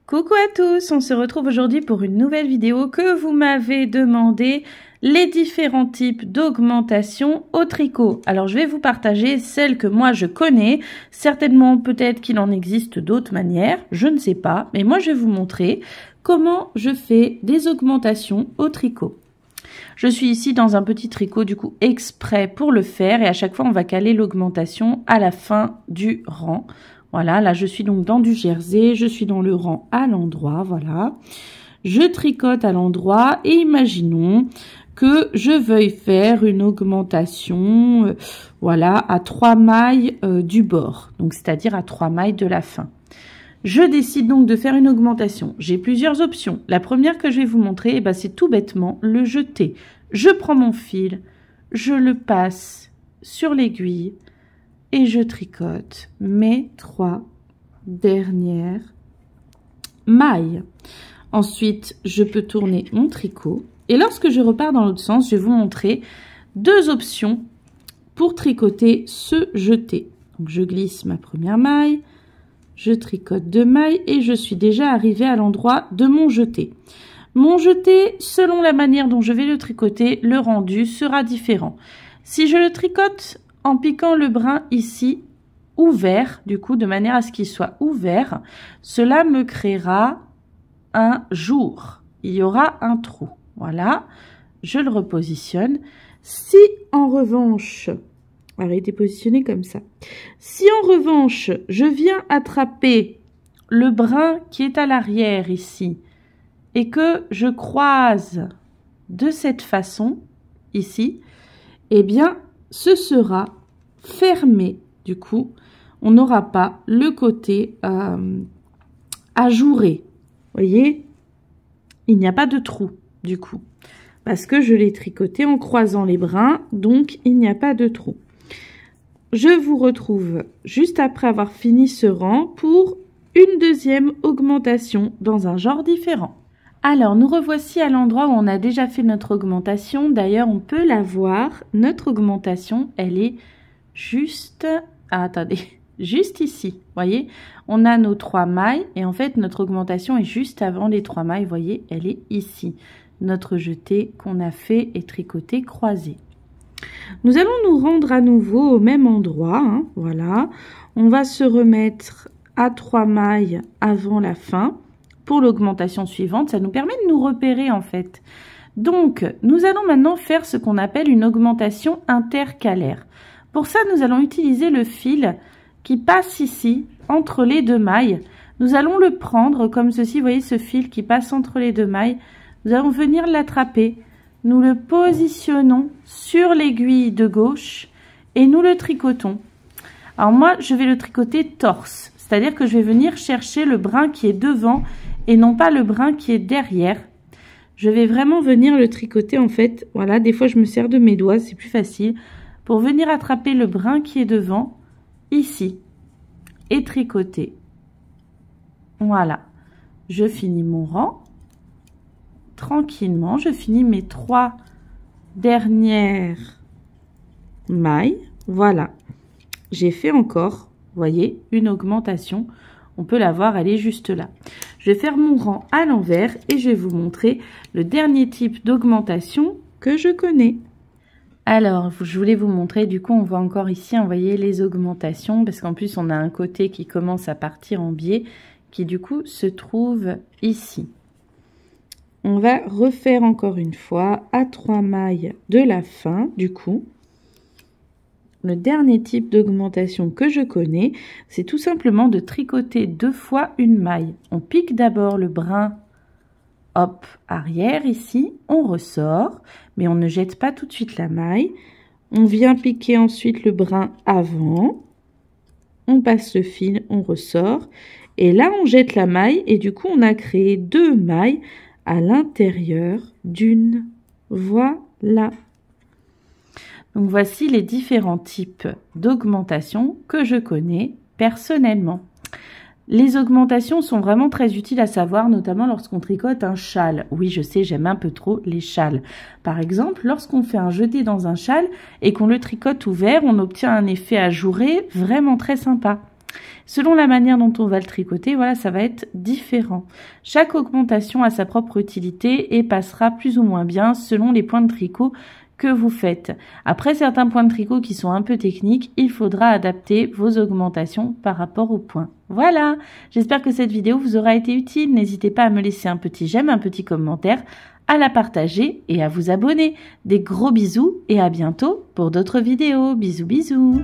Coucou à tous, on se retrouve aujourd'hui pour une nouvelle vidéo que vous m'avez demandé, les différents types d'augmentation au tricot. Alors je vais vous partager celles que moi je connais, certainement peut-être qu'il en existe d'autres manières, je ne sais pas, mais moi je vais vous montrer comment je fais des augmentations au tricot. Je suis ici dans un petit tricot du coup exprès pour le faire et à chaque fois on va caler l'augmentation à la fin du rang. Voilà, là je suis donc dans du jersey, je suis dans le rang à l'endroit, voilà. Je tricote à l'endroit et imaginons que je veuille faire une augmentation, voilà, à 3 mailles du bord, donc c'est-à-dire à 3 mailles de la fin. Je décide donc de faire une augmentation. J'ai plusieurs options. La première que je vais vous montrer, eh ben, c'est tout bêtement le jeter. Je prends mon fil, je le passe sur l'aiguille, et je tricote mes 3 dernières mailles. Ensuite, je peux tourner mon tricot. Et lorsque je repars dans l'autre sens, je vais vous montrer 2 options pour tricoter ce jeté. Donc, je glisse ma première maille, je tricote 2 mailles et je suis déjà arrivée à l'endroit de mon jeté. Mon jeté, selon la manière dont je vais le tricoter, le rendu sera différent. Si je le tricote en piquant le brin ici ouvert, du coup de manière à ce qu'il soit ouvert, cela me créera un jour. Il y aura un trou. Voilà, je le repositionne. Si en revanche, arrêtez positionner comme ça. Si en revanche, je viens attraper le brin qui est à l'arrière ici et que je croise de cette façon ici, eh bien, ce sera fermé. Du coup, on n'aura pas le côté ajouré. Vous voyez, il n'y a pas de trou du coup, parce que je l'ai tricoté en croisant les brins, donc il n'y a pas de trou. Je vous retrouve juste après avoir fini ce rang pour une deuxième augmentation dans un genre différent. Alors, nous revoici à l'endroit où on a déjà fait notre augmentation. D'ailleurs, on peut la voir. Notre augmentation, elle est juste... Ah, attendez, juste ici. Vous voyez, on a nos 3 mailles et en fait, notre augmentation est juste avant les 3 mailles. Vous voyez, elle est ici. Notre jeté qu'on a fait et tricoté croisé. Nous allons nous rendre à nouveau au même endroit. Hein, voilà. On va se remettre à 3 mailles avant la fin. Pour l'augmentation suivante, ça nous permet de nous repérer en fait. Donc, nous allons maintenant faire ce qu'on appelle une augmentation intercalaire. Pour ça, nous allons utiliser le fil qui passe ici, entre les 2 mailles. Nous allons le prendre comme ceci, vous voyez ce fil qui passe entre les 2 mailles. Nous allons venir l'attraper. Nous le positionnons sur l'aiguille de gauche et nous le tricotons. Alors moi, je vais le tricoter torse, c'est-à-dire que je vais venir chercher le brin qui est devant et non pas le brin qui est derrière. Je vais vraiment venir le tricoter en fait. Voilà, des fois je me sers de mes doigts, c'est plus facile. Pour venir attraper le brin qui est devant, ici, et tricoter. Voilà, je finis mon rang. Tranquillement, je finis mes 3 dernières mailles. Voilà, j'ai fait encore, vous voyez, une augmentation. On peut la voir, elle est juste là. Je vais faire mon rang à l'envers et je vais vous montrer le dernier type d'augmentation que je connais. Alors, je voulais vous montrer, du coup, on voit encore ici, vous voyez, les augmentations, parce qu'en plus, on a un côté qui commence à partir en biais, qui du coup se trouve ici. On va refaire encore une fois à 3 mailles de la fin, du coup. Le dernier type d'augmentation que je connais, c'est tout simplement de tricoter 2 fois une maille. On pique d'abord le brin, hop, arrière ici, on ressort, mais on ne jette pas tout de suite la maille. On vient piquer ensuite le brin avant, on passe le fil, on ressort, et là on jette la maille, et du coup on a créé 2 mailles à l'intérieur d'une. Voilà. Donc voici les différents types d'augmentation que je connais personnellement. Les augmentations sont vraiment très utiles à savoir, notamment lorsqu'on tricote un châle. Oui, je sais, j'aime un peu trop les châles. Par exemple, lorsqu'on fait un jeté dans un châle et qu'on le tricote ouvert, on obtient un effet ajouré vraiment très sympa. Selon la manière dont on va le tricoter, voilà, ça va être différent. Chaque augmentation a sa propre utilité et passera plus ou moins bien selon les points de tricot que vous faites. Après certains points de tricot qui sont un peu techniques, il faudra adapter vos augmentations par rapport aux points. Voilà, j'espère que cette vidéo vous aura été utile. N'hésitez pas à me laisser un petit j'aime, un petit commentaire, à la partager et à vous abonner. Des gros bisous et à bientôt pour d'autres vidéos. Bisous bisous.